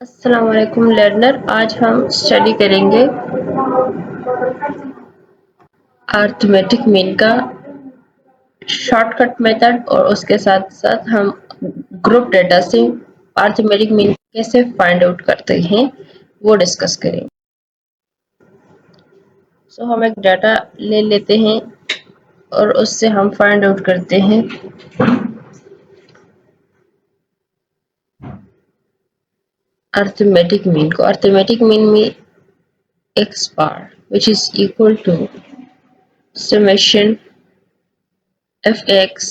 अस्सलाम वालेकुम लर्नर। आज हम स्टडी करेंगे अरिथमेटिक मीन का शॉर्टकट मेथड और उसके साथ साथ हम ग्रुप डेटा से अरिथमेटिक मीन कैसे फाइंड आउट करते हैं वो डिस्कस करेंगे। हम एक डाटा ले लेते हैं और उससे हम फाइंड आउट करते हैं अरिथमेटिक मीन को। अरिथमेटिक मीन में x bar which is equal to summation fx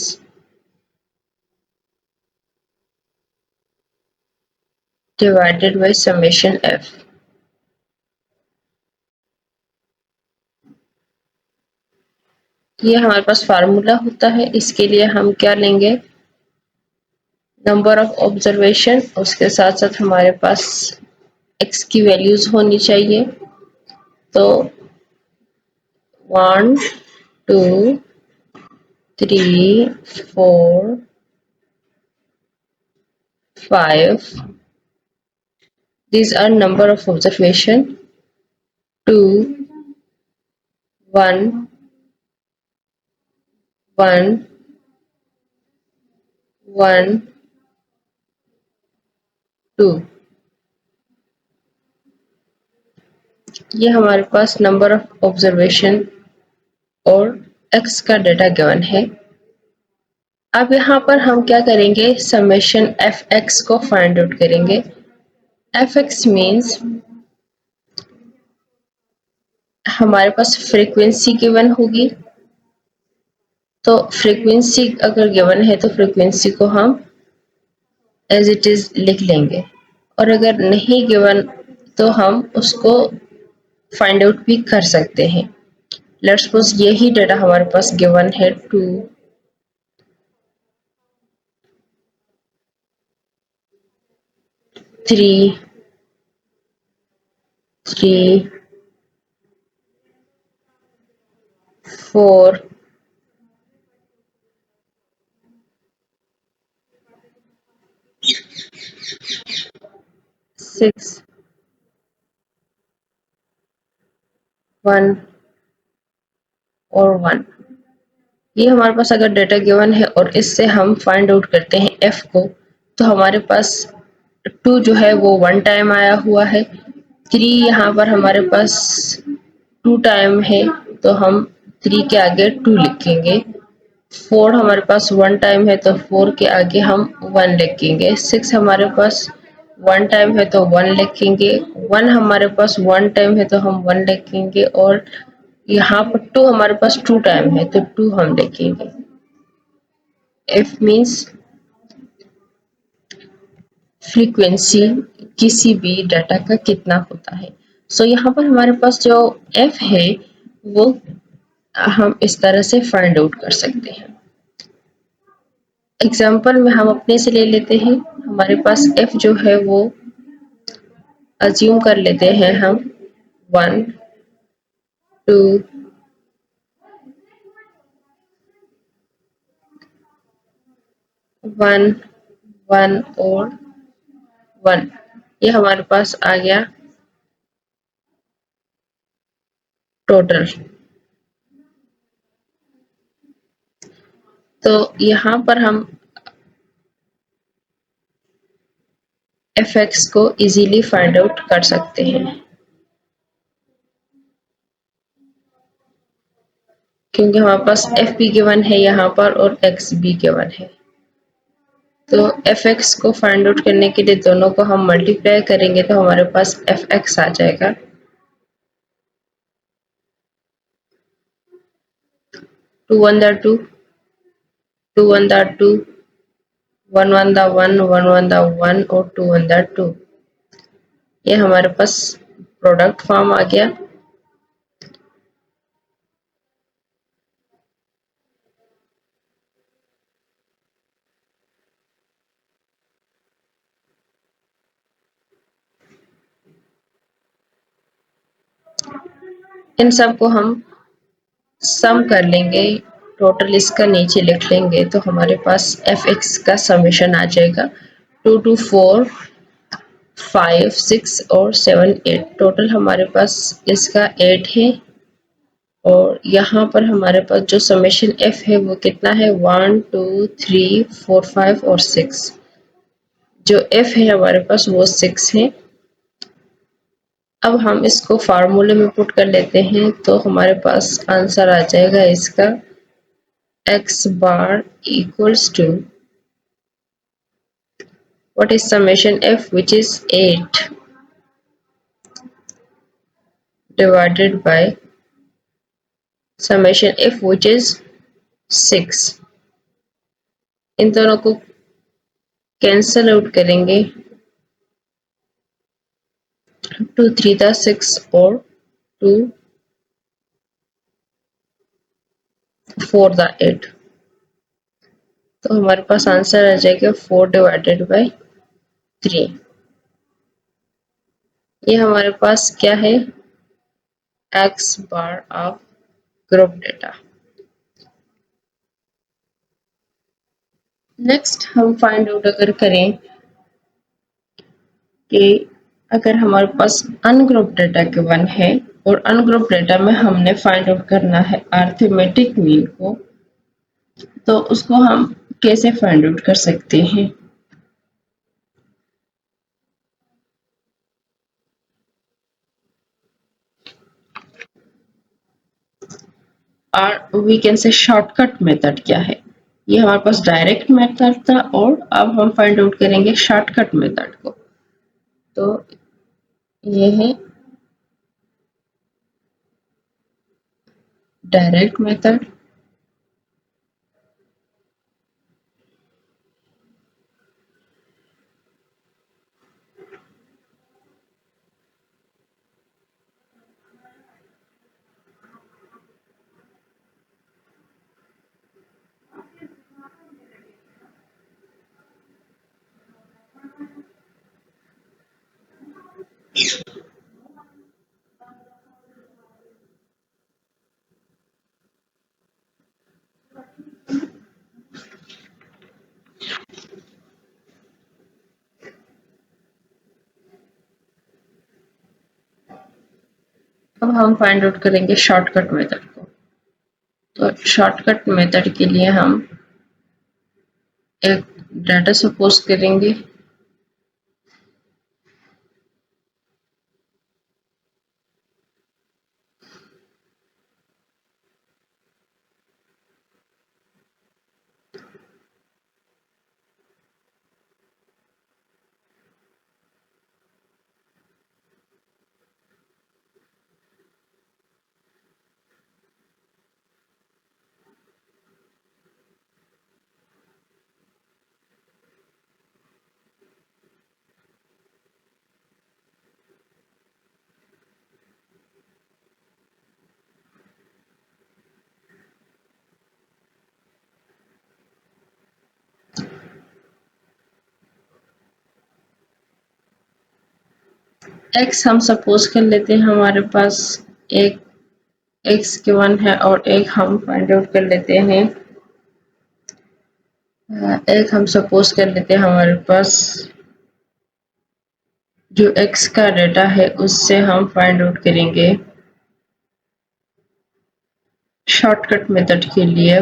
divided by summation f। ये हमारे पास फार्मूला होता है। इसके लिए हम क्या लेंगे, नंबर ऑफ ऑब्जर्वेशन, उसके साथ साथ हमारे पास x की वैल्यूज होनी चाहिए। तो 1 2 3 4 5 these are number of observation। 2 1 1 1 2 ये हमारे पास नंबर ऑफ ऑब्जर्वेशन और x का डेटा गिवन है। अब यहाँ पर हम क्या करेंगे, समेशन fx को फाइंड आउट करेंगे। fx मीन्स हमारे पास फ्रीक्वेंसी गिवन होगी। तो फ्रीक्वेंसी अगर गिवन है तो फ्रीक्वेंसी को हम एज इट इज लिख लेंगे, और अगर नहीं गिवन तो हम उसको फाइंड आउट भी कर सकते हैं। लेट्स सपोज यही डेटा हमारे पास गिवन है 2 3 3 4 6 1 और 1। ये हमारे पास अगर डेटा गिवन है और इससे हम फाइंड आउट करते हैं f को, तो हमारे पास 2 जो है वो 1 टाइम आया हुआ है। 3 यहाँ पर हमारे पास 2 टाइम है तो हम 3 के आगे 2 लिखेंगे। 4 हमारे पास 1 टाइम है तो 4 के आगे हम 1 लिखेंगे। 6 हमारे पास 1 टाइम है तो 1 लिखेंगे। 1 हमारे पास 1 टाइम है तो हम 1 लिखेंगे, और यहाँ पर 2 हमारे पास 2 टाइम है तो 2 हम लिखेंगे। f मीन्स फ्रीक्वेंसी किसी भी डाटा का कितना होता है। यहाँ पर हमारे पास जो f है वो हम इस तरह से फाइंड आउट कर सकते हैं। एग्जाम्पल में हम अपने से ले लेते हैं। हमारे पास f जो है वो अज्यूम कर लेते हैं हम 1 2 1 1 और 1। ये हमारे पास आ गया टोटल। तो यहाँ पर हम fx को इजीली फाइंड आउट कर सकते हैं, क्योंकि हमारे पास f भी गिवन है यहाँ पर और x भी गिवन है। तो fx को फाइंड आउट करने के लिए दोनों को हम मल्टीप्लाई करेंगे तो हमारे पास fx आ जाएगा। 2 1 दा 2 2 1 दा 2 1 1 दा 1 1 1 दा 1 और 2 1 दा 2। ये हमारे पास प्रोडक्ट फॉर्म आ गया। इन सब को हम सम कर लेंगे, टोटल इसका नीचे लिख लेंगे तो हमारे पास fx का समेशन आ जाएगा 2 2 4 5, 6 और 7, 8 टोटल हमारे पास इसका 8 है। और यहाँ पर हमारे पास जो समेशन एफ है वो कितना है 1 2 3 4 5 और 6। जो एफ है हमारे पास वो 6 है। अब हम इसको फार्मूले में पुट कर लेते हैं तो हमारे पास आंसर आ जाएगा इसका x bar equals to what is summation f, which is 8 divided by summation f, which is 6। इन दोनों को कैंसल आउट करेंगे, 2 3 था 6 और 2 4 था 8। तो हमारे पास आंसर आ जाएगा 4 डिवाइडेड बाई 3। ये हमारे पास क्या है x bar of group data. Next हम फाइंड आउट अगर करें कि अगर हमारे पास अनग्रुप डेटा गिवन है और अनग्रुप डेटा में हमने फाइंड आउट करना है अरिथमेटिक मीन को, तो उसको हम कैसे फाइंड आउट कर सकते हैं। और we can say shortcut method क्या है। ये हमारे पास डायरेक्ट मेथड था और अब हम फाइंड आउट करेंगे शॉर्टकट मेथड को। तो ये है डायरेक्ट मेथड। अब हम फाइंड आउट करेंगे शॉर्टकट मेथड को। तो शॉर्टकट मेथड के लिए हम एक डाटा सपोज करेंगे। x हम सपोज कर लेते हैं हमारे पास एक x गिवन है और एक हम फाइंड आउट कर लेते हैं। एक हम सपोज कर लेते हैं हमारे पास जो x का डेटा है उससे हम फाइंड आउट करेंगे शॉर्टकट मेथड के लिए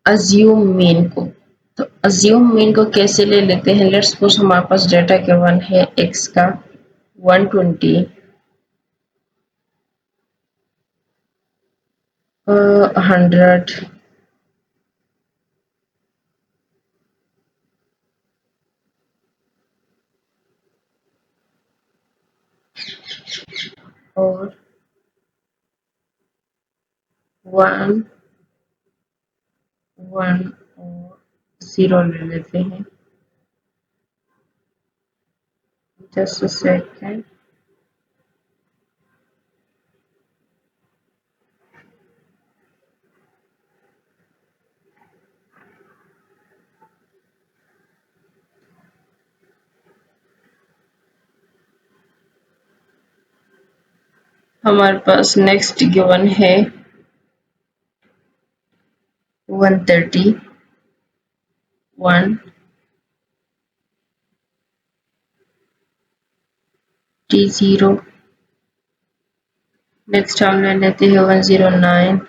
अज्यूम मीन को। तो अज्यूम मीन को कैसे ले लेते हैं। लेट्स सपोज हमारे पास डेटा गिवन है x का 120, 100 और 1 1 और 0 ले लेते हैं। Just a second. हमारे पास नेक्स्ट गिवन है 130, 1 T0। नेक्स्ट हम ले लेते हैं 109,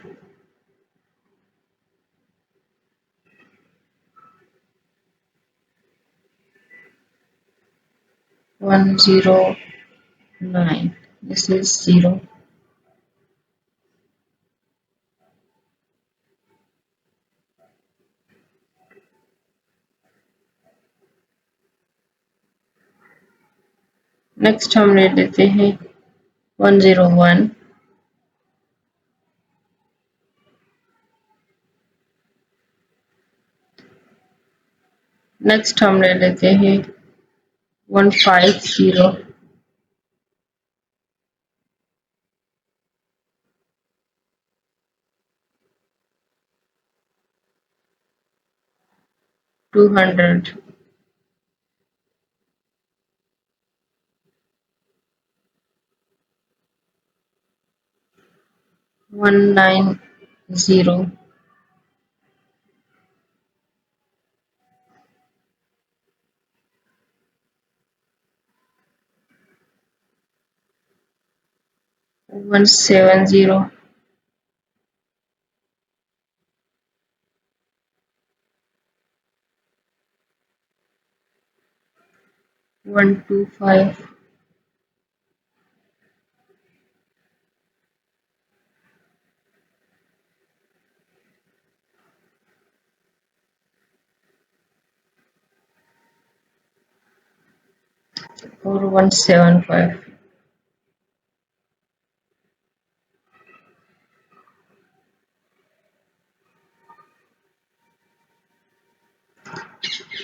109, this is 0। नेक्स्ट हम ले लेते हैं 101, नेक्स्ट हम ले लेते हैं 150, 200, 190, 170, 125, और 175।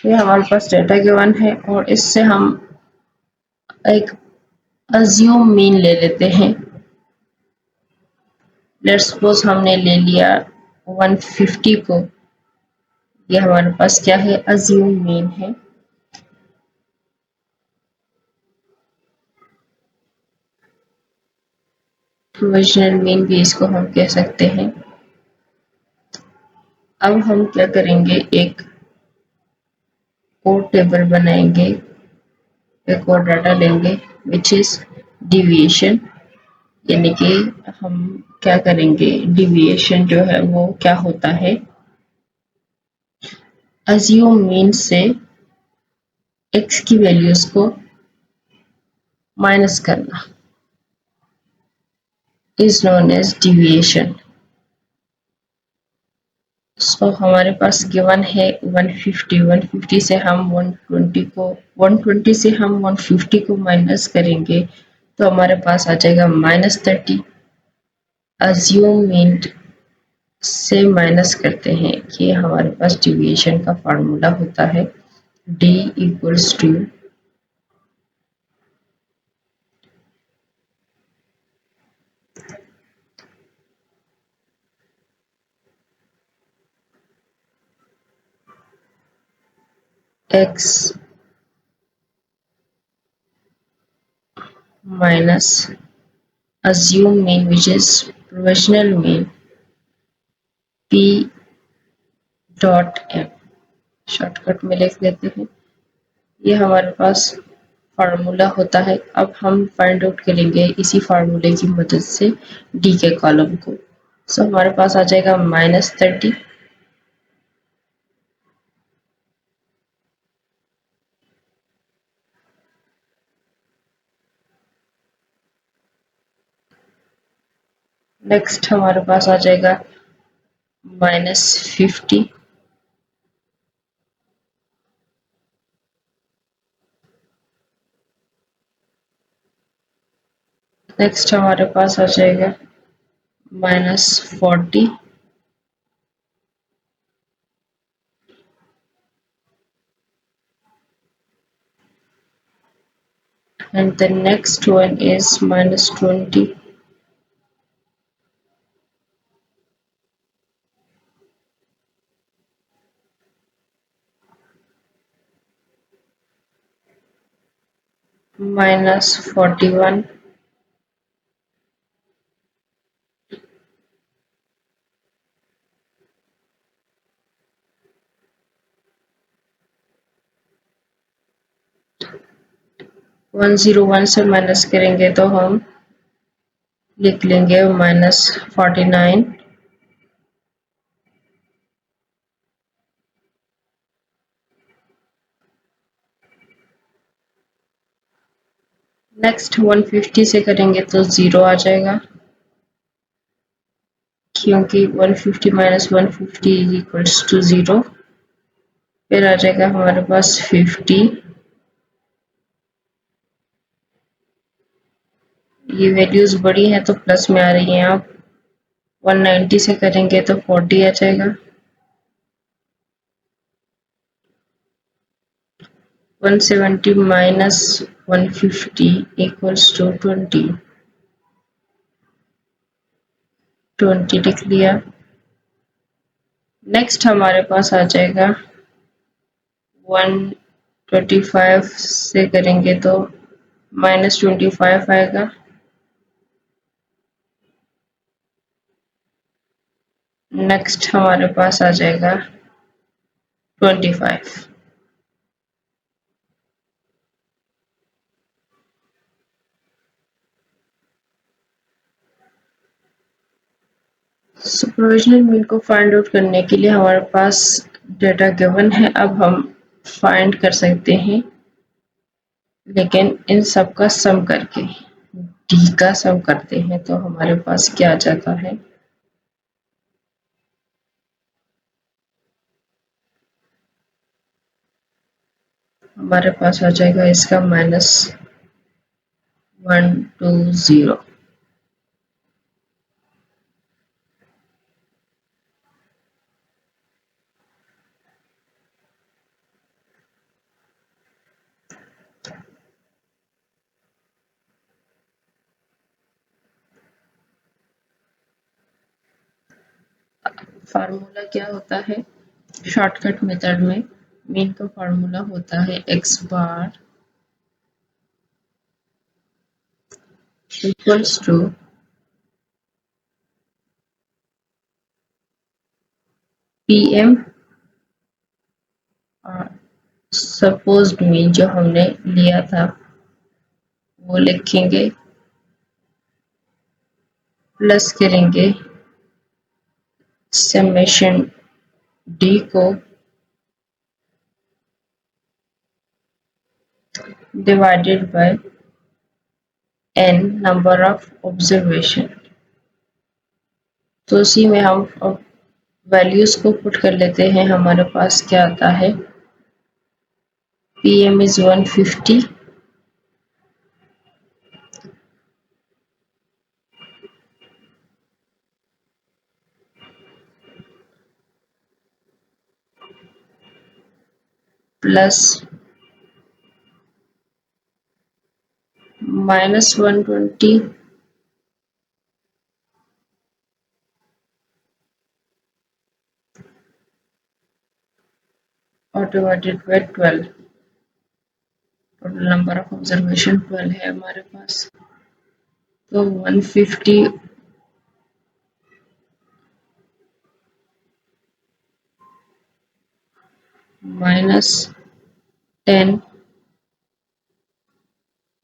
ये हमारे पास डेटा गिवन है और इससे हम एक अज्यूम मीन ले लेते हैं। लेट्स सपोज हमने ले लिया 150 को, ये हमारे पास क्या है, अज्यूम मीन है। प्रोविजनल मीन भी इसको हम कह सकते हैं। अब हम क्या करेंगे, एक और टेबल बनाएंगे, एक और डाटा लेंगे विच इज डिविएशन, यानी कि हम क्या करेंगे, डिविएशन जो है वो क्या होता है, अज्यूम मीन से x की वैल्यूज को माइनस करना इज नोन एज डिविएशन। सो हमारे पास गिवन है 150, 150 से हम 120 को, 120 से हम 150 को माइनस करेंगे तो हमारे पास आ जाएगा -30। अज्यूम मीन से माइनस करते हैं कि हमारे पास डिविएशन का फार्मूला होता है d equals to x minus assume mean which is provisional mean p dot m। Shortcut में लिख देते हैं, ये हमारे पास फार्मूला होता है। अब हम फाइंड आउट करेंगे इसी फार्मूले की मदद से डी के कॉलम को। सो हमारे पास आ जाएगा -30, नेक्स्ट हमारे पास आ जाएगा -50, नेक्स्ट हमारे पास आ जाएगा -40, and the next one is -20, -41, 101 से माइनस करेंगे तो हम लिख लेंगे -49। नेक्स्ट 150 से करेंगे तो 0 आ जाएगा, क्योंकि 150 माइनस 150 इज इक्वल्स टू 0। फिर आ जाएगा हमारे पास 50। ये वैल्यूज बड़ी हैं तो प्लस में आ रही हैं। आप 190 से करेंगे तो 40 आ जाएगा। 170 माइनस 150 इक्वल्स टू 20। 20 लिख लिया। नेक्स्ट हमारे पास आ जाएगा 125 से करेंगे तो -25 आएगा। नेक्स्ट हमारे पास आ जाएगा 25। सो प्रोविजनल मीन को फाइंड आउट करने के लिए हमारे पास डेटा गिवन है। अब हम फाइंड कर सकते हैं, लेकिन इन सब का सम करके डी का सम करते हैं तो हमारे पास क्या आ जाता है, हमारे पास आ जाएगा इसका -120। फार्मूला क्या होता है शॉर्टकट मेथड में? मीन का फार्मूला होता है x bar equals to pm और सपोज्ड मीन जो हमने लिया था वो लिखेंगे, प्लस करेंगे समेशन डी को divided by n number of observation. तो उसी में हम वैल्यूज को पुट कर लेते हैं। हमारे पास क्या आता है, pm इज 150 प्लस -120 और divided bye 12। Total number of observation 12 है हमारे पास। तो 150 -10।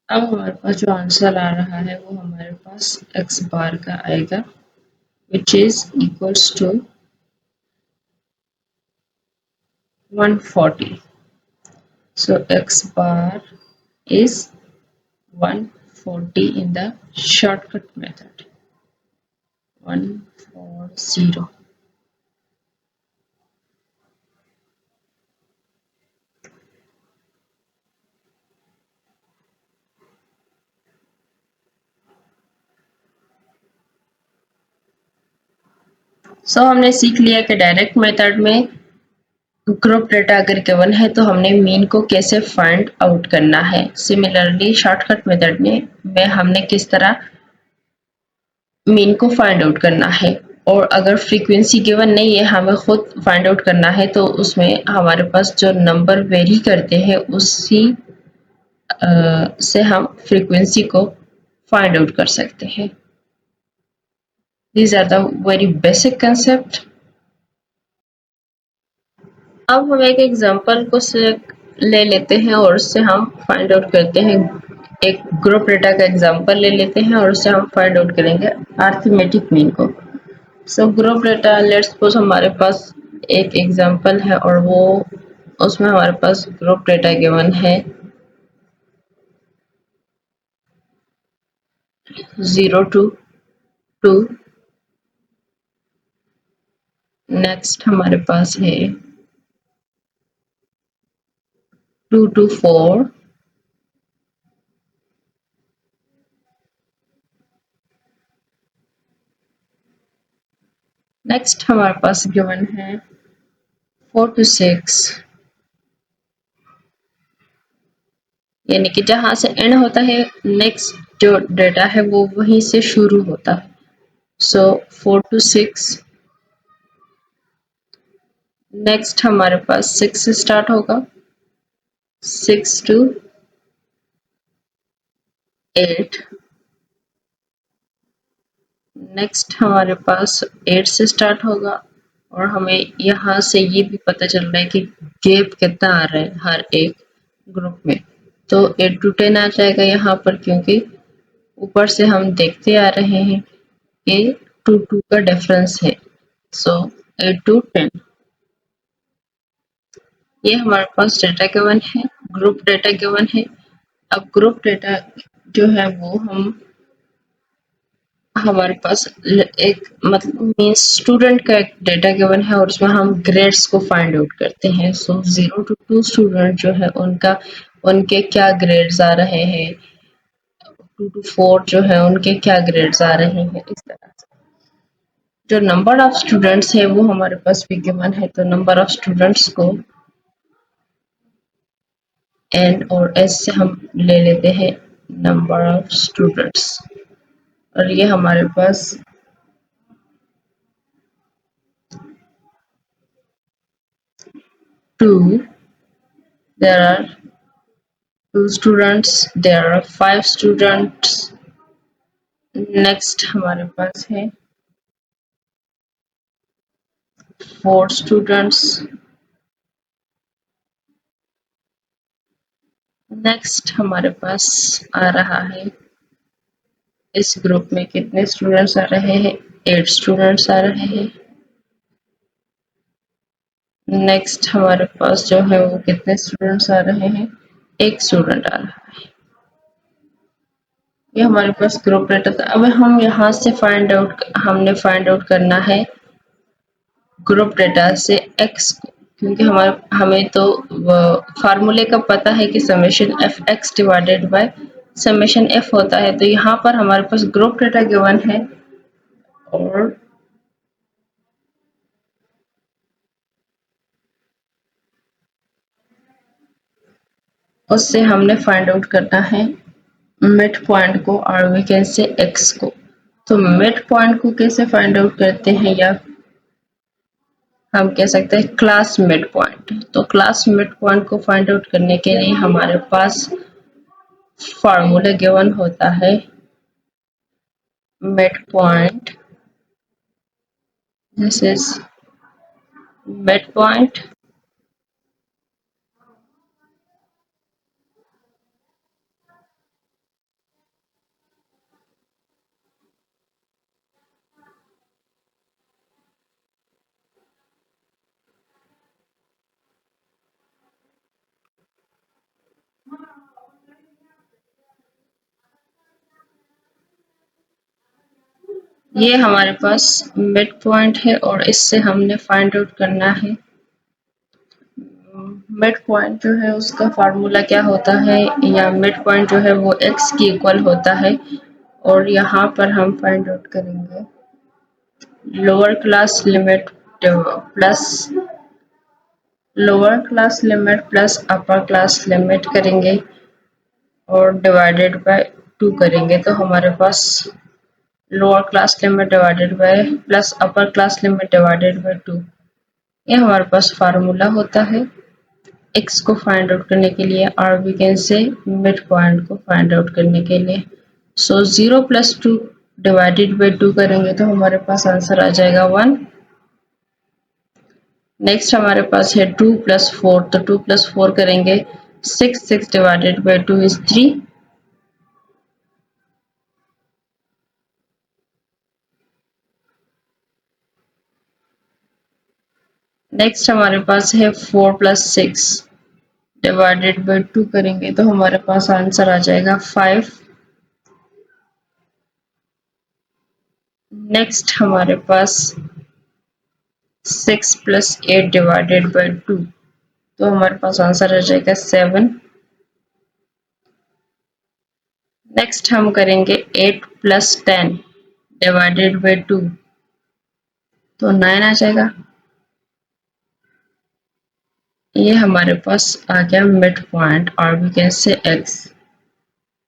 अब हमारे पास जो आंसर आ रहा है वो हमारे पास x बार का आएगा, which is equals to 140. So x bar is 140 in the shortcut method. 140. सो हमने सीख लिया कि डायरेक्ट मेथड में ग्रुप डेटा अगर गिवन है तो हमने मीन को कैसे फाइंड आउट करना है। सिमिलरली शॉर्टकट मेथड में हमने किस तरह मीन को फाइंड आउट करना है, और अगर फ्रीक्वेंसी गिवन नहीं है हमें खुद फाइंड आउट करना है तो उसमें हमारे पास जो नंबर वेरी करते हैं उसी से हम फ्रीक्वेंसी को फाइंड आउट कर सकते हैं। These are the very basic concept. अब हम एक एग्जांपल को ले लेते हैं और उससे हम फाइंड आउट करते हैं एक ग्रुप डेटा का एग्जांपल ले लेते हैं और उससे हम फाइंड आउट करेंगे अरिथमेटिक मीन को। So group data, let's suppose हमारे पास एक एग्जांपल है और वो उसमें हमारे पास ग्रुप डेटा गिवन है 0 to 2। नेक्स्ट हमारे पास है 2 to 4। नेक्स्ट हमारे पास गिवन है 4 to 6। यानी कि जहां से एंड होता है नेक्स्ट जो डेटा है वो वहीं से शुरू होता है। सो 4 to 6। नेक्स्ट हमारे पास 6 से स्टार्ट होगा, 6 to 8। नेक्स्ट हमारे पास 8 से स्टार्ट होगा और हमें यहाँ से ये भी पता चल रहा है कि गैप कितना आ रहा है हर एक ग्रुप में। तो 8 to 10 आ जाएगा यहाँ पर, क्योंकि ऊपर से हम देखते आ रहे हैं कि 2 का डिफरेंस है। सो 8 to 10 ये हमारे पास डेटा गिवन है, ग्रुप डेटा गिवन है। अब ग्रुप डेटा जो है वो हमारे पास एक मतलब मीन्स स्टूडेंट का एक डेटा गिवन है और उसमें हम ग्रेड्स को फाइंड आउट करते हैं। सो 0 to 2 स्टूडेंट जो है उनके क्या ग्रेड्स आ रहे हैं, 2 to 4 जो है उनके क्या ग्रेड्स आ रहे हैं। इस तरह से जो नंबर ऑफ स्टूडेंट्स है वो हमारे पास भी गिवन है, तो नंबर ऑफ स्टूडेंट्स को एन और एस से हम ले लेते हैं नंबर ऑफ स्टूडेंट्स, और ये हमारे पास 2, there are 2 students, there are 5 students। Next हमारे पास है 4 स्टूडेंट्स। नेक्स्ट हमारे पास आ रहा है इस ग्रुप में कितने स्टूडेंट्स आ रहे हैं, 8 स्टूडेंट्स आ रहे हैं। नेक्स्ट हमारे पास जो है वो कितने स्टूडेंट्स आ रहे हैं, 1 स्टूडेंट आ रहा है। ये हमारे पास ग्रुप डेटा था। अब हम यहाँ से हमने फाइंड आउट करना है ग्रुप डेटा से x को, क्योंकि हमें तो फार्मूले का पता है कि summation F x divided by summation F होता है। तो यहाँ पर हमारे पास ग्रुप डेटा गिवन है और उससे हमने फाइंड आउट करना है मिड पॉइंट को और वी कैन से x को। तो मिड पॉइंट को कैसे फाइंड आउट करते हैं, या हम कह सकते हैं क्लास मिड पॉइंट। तो क्लास मिड पॉइंट को फाइंड आउट करने के लिए हमारे पास फार्मूला गिवन होता है mid point, this is mid point ये हमारे पास मिड पॉइंट है और इससे हमने फाइंड आउट करना है मिड पॉइंट जो है उसका फार्मूला क्या होता है, या मिड पॉइंट जो है वो x की इक्वल होता है। और यहाँ पर हम फाइंड आउट करेंगे lower class limit plus upper class limit करेंगे और डिवाइडेड बाय 2 करेंगे। तो हमारे पास lower class limit divided by plus upper class limit divided by 2, ये हमारे पास फार्मूला होता है x को फाइंड आउट करने के लिए और we can say midpoint को फाइंड आउट करने के लिए। सो 0 + 2 डिवाइडेड बाय 2 करेंगे तो हमारे पास आंसर आ जाएगा 1। नेक्स्ट हमारे पास है 2 + 4, तो 2 + 4 करेंगे 6 डिवाइडेड बाय 2 इज 3। नेक्स्ट हमारे पास है 4+6 डिवाइडेड बाई 2 करेंगे तो हमारे पास आंसर आ जाएगा 5। नेक्स्ट हमारे पास 6+8 डिवाइडेड बाई 2 तो हमारे पास आंसर आ जाएगा 7। नेक्स्ट हम करेंगे 8+10 डिवाइडेड बाई 2 तो 9 आ जाएगा। ये हमारे पास आ गया मिड पॉइंट और वी कैन से x।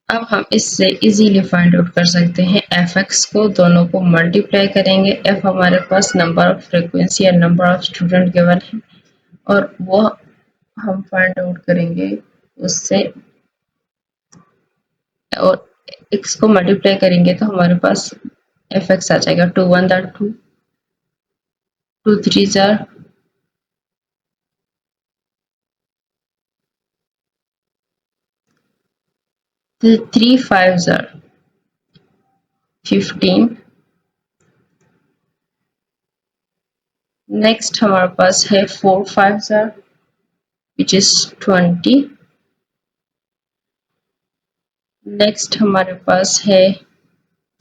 अब हम इससे इजीली फाइंड आउट कर सकते हैं fx को, दोनों को मल्टीप्लाई करेंगे। f हमारे पास नंबर ऑफ फ्रीक्वेंसी या नंबर ऑफ स्टूडेंट गिवन है और वो हम फाइंड आउट करेंगे उससे, और x को मल्टीप्लाई करेंगे तो हमारे पास fx आ जाएगा। 2 1 जार 2, 2 3 जार 3 5 जार 15। नेक्स्ट हमारे पास है 4 5 जार which is 20। नेक्स्ट हमारे पास है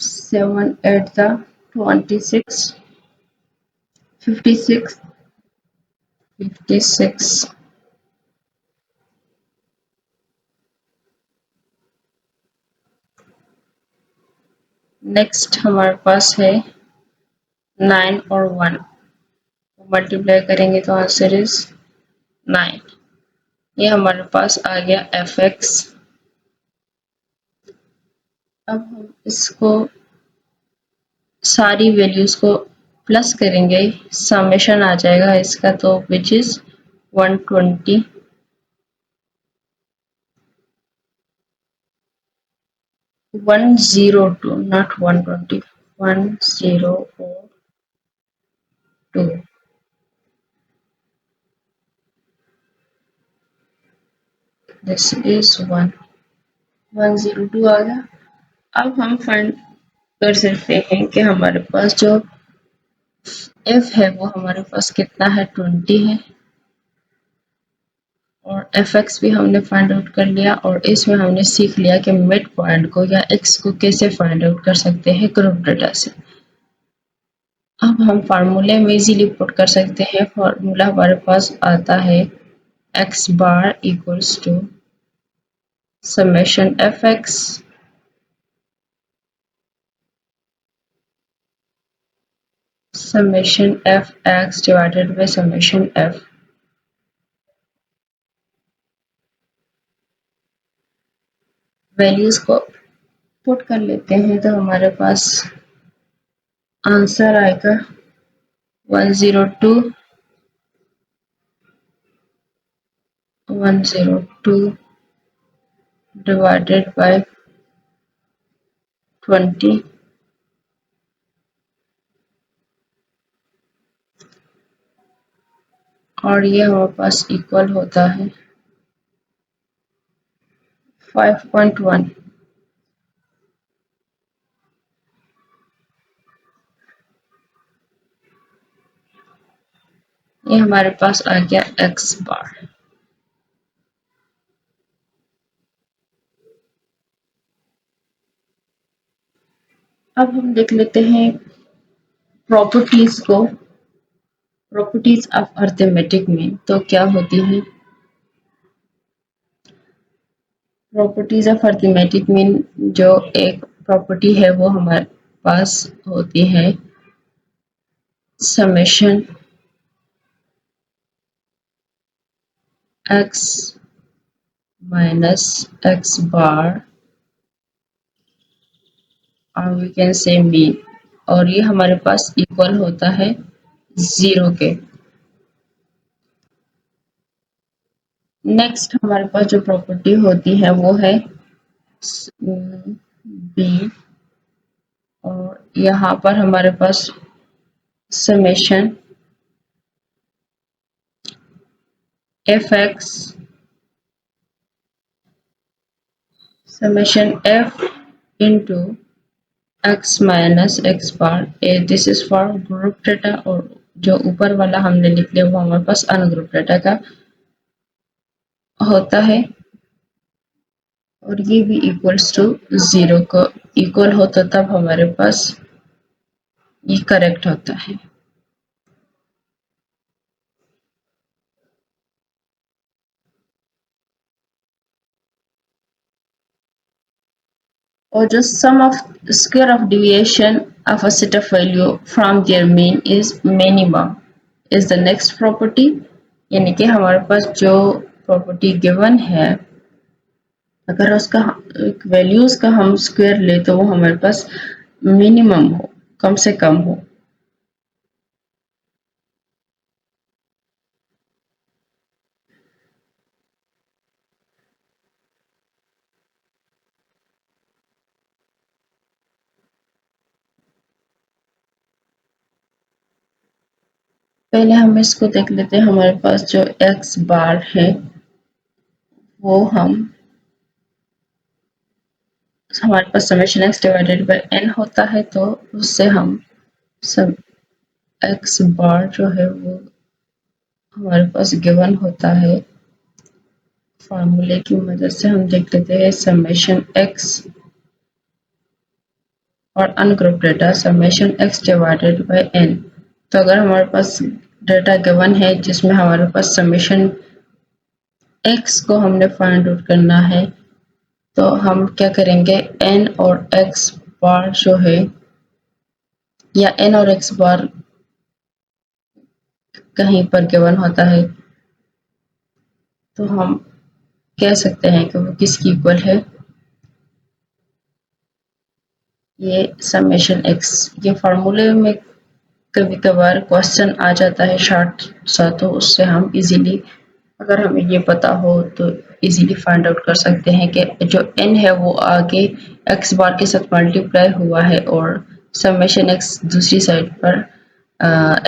7 8 जार 26 56 56। नेक्स्ट हमारे पास है 9 और 1 मल्टीप्लाई करेंगे तो आंसर इज 9। ये हमारे पास आ गया fx। अब हम इसको सारी वैल्यूज को प्लस करेंगे, समेशन आ जाएगा इसका, तो which is 120 102 not 120 1002। This is 102 आ गया। अब हम फाइंड कर सकते हैं कि हमारे पास जो f है वो हमारे पास कितना है, 20 है। और fx भी हमने फाइंड आउट कर लिया और इसमें हमने सीख लिया कि मिड पॉइंट को या x को कैसे फाइंड आउट कर सकते हैं ग्रुप डेटा से। अब हम फार्मूले में इजीली पुट कर सकते हैं। फार्मूला हमारे पास आता है x bar equals to summation fx summation fx divided by summation f। Values को पुट कर लेते हैं तो हमारे पास आंसर आएगा 102 डिवाइडेड बाय 20 और ये हमारे पास इक्वल होता है 5.1। ये हमारे पास आ गया x बार। अब हम देख लेते हैं प्रॉपर्टीज को, प्रॉपर्टीज ऑफ अरिथमेटिक में तो क्या होती है। प्रॉपर्टीज ऑफ अरिथमेटिक में जो एक प्रॉपर्टी है वो हमारे पास होती है समेशन x माइनस x बार और वी कैन से मीन, और ये हमारे पास इक्वल होता है 0 के। नेक्स्ट हमारे पास जो प्रॉपर्टी होती है वो है बी, और यहाँ पर हमारे पास summation fx summation f into x minus x bar, this is for group data और जो ऊपर वाला हमने लिख लिया वो हमारे पास अनग्रुप डाटा का होता है और ये भी इक्वल्स टू 0 को इक्वल हो तो तब हमारे पास ये करेक्ट होता है। or just sum of square of deviation of a set of value from their mean is minimum is the next property। यानी कि हमारे पास जो प्रॉपर्टी गिवन है अगर उसका वैल्यूज का हम स्क्वायर ले तो वो हमारे पास मिनिमम हो, कम से कम हो। पहले हम इसको देख लेते हैं। हमारे पास जो x बार है वो हमारे पास summation x divided by n होता है तो उससे हम सब x बार जो है वो हमारे पास गिवन होता है। फार्मूले की मदद से हम देख लेते हैं समेशन x और ungroup data summation x divided by n। तो अगर हमारे पास डेटा गिवन है जिसमें हमारे पास समेशन x को हमने फाइंड आउट करना है तो हम क्या करेंगे n और x बार जो है या n और x बार कहीं पर गिवन होता है तो हम कह सकते हैं कि वो किसकी इक्वल है, ये समेशन x। ये फार्मूले में कभी कभार क्वेश्चन आ जाता है शॉर्ट सा तो उससे हम इजीली अगर हमें ये पता हो तो इजीली फाइंड आउट कर सकते हैं कि जो n है वो आगे x बार के साथ मल्टीप्लाई हुआ है और समेशन x दूसरी साइड पर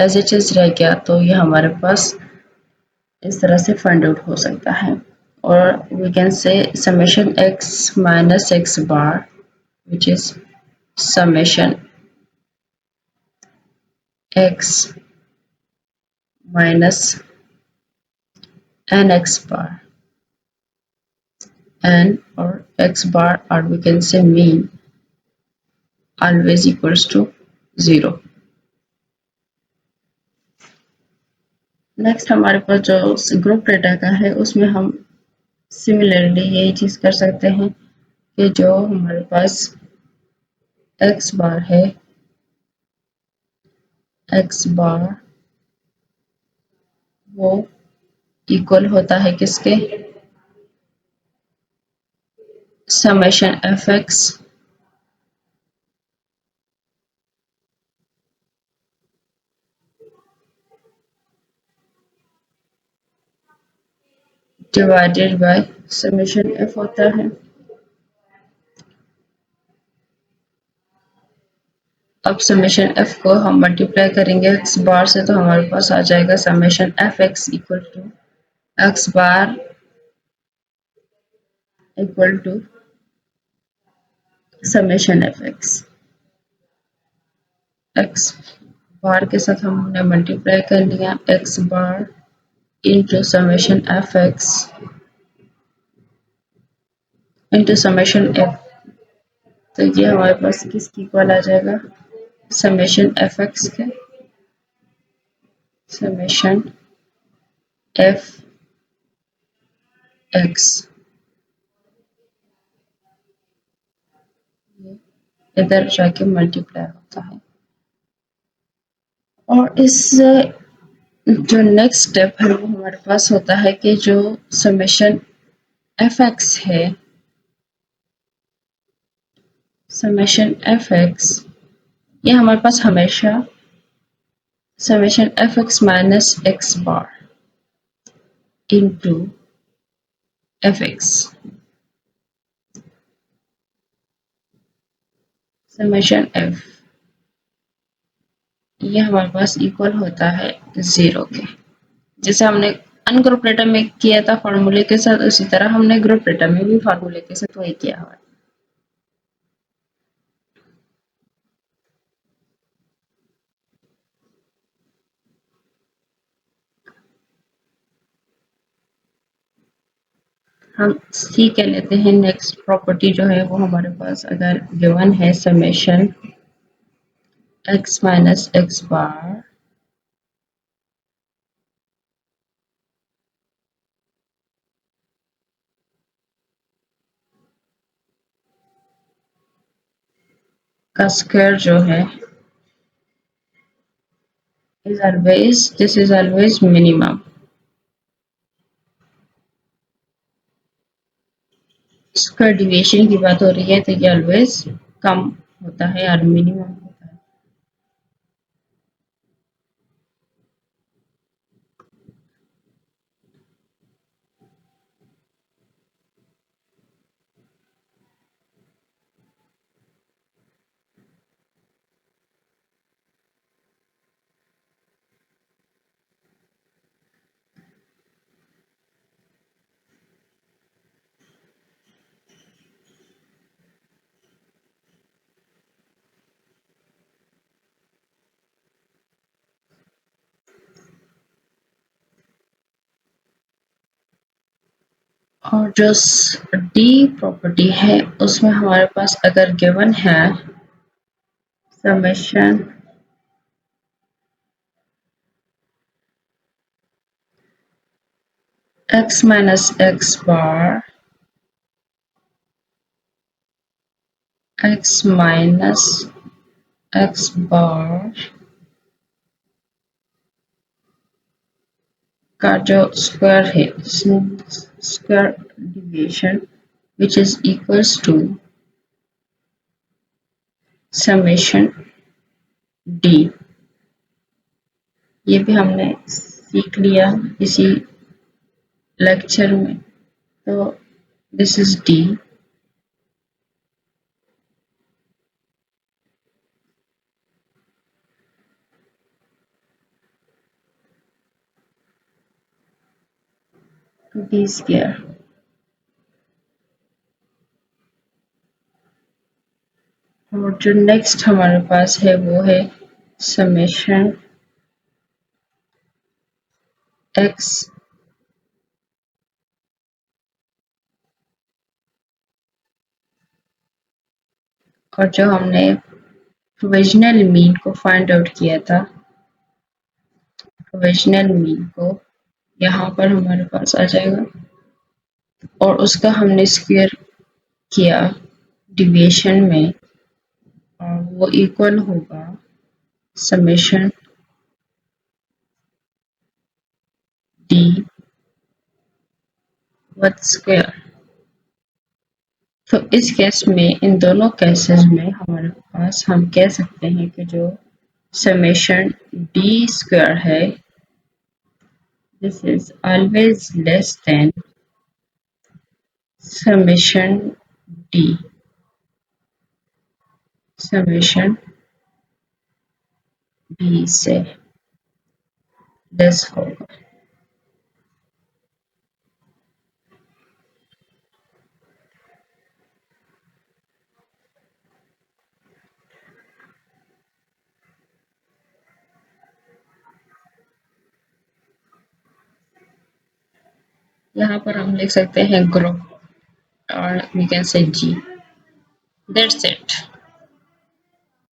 एज इट इज रह गया तो ये हमारे पास इस तरह से फाइंड आउट हो सकता है। और we can say summation x minus x bar which is summation x minus nx bar n or x bar or we can say mean always equals to 0। Next हमारे पास जो ग्रुप डेटा का है उसमें हम सिमिलरली यही चीज कर सकते हैं कि जो हमारे पास x बार है x बार वो इक्वल होता है किसके summation fx divided by summation f होता है। अब समेशन f को हम मल्टीप्लाई करेंगे x बार से तो हमारे पास आ जाएगा summation fx equal to x bar equal to summation fx। x bar के साथ हमने मल्टीप्लाई कर लिया x bar into summation fx into summation f। तो ये हमारे पास किसकी इक्वल आ जाएगा समेशन fx के समेशन fx इधर जाके मल्टीप्लाई होता है। और इस जो नेक्स्ट स्टेप है वो हमारे पास होता है कि जो समेशन fx है समेशन fx ये हमारे पास हमेशा summation fx minus x bar into fx summation f ये हमारे पास इक्वल होता है 0 के। जैसे हमने अनग्रुप डेटा में किया था फार्मूले के साथ उसी तरह हमने ग्रुप डेटा में भी फार्मूले के साथ वही किया हुआ है। हम सी कह लेते हैं। नेक्स्ट प्रॉपर्टी जो है वो हमारे पास अगर गिवन है summation x minus x bar का स्क्वायर जो है this is always minimum. Square deviation की बात हो रही है तो ये ऑलवेज कम होता है और मिनिमम होता है। और जो डी प्रॉपर्टी है उसमें हमारे पास अगर गिवन है summation x minus x bar x minus x bar का जो स्क्वायर है square deviation which is equals to summation d. ये भी हमने सीख लिया इसी लेक्चर में। तो this is d. D square और जो नेक्स्ट हमारे पास है वो है समेशन एक्स और जो हमने प्रोविजनल मीन को फाइंड आउट किया था प्रोविजनल मीन को यहाँ पर हमारे पास आ जाएगा और उसका हमने स्क्वायर किया डिविएशन में और वो इक्वल होगा समेशन डी विद स्क्वायर। तो इस केस में इन दोनों केसेस में हमारे पास हम कह सकते हैं कि जो समेशन डी स्क्वायर है this is always less than summation D summation D से लेस होगा। यहाँ पर हम लिख सकते हैं ग्रुप और वी कैन से जी। That's it.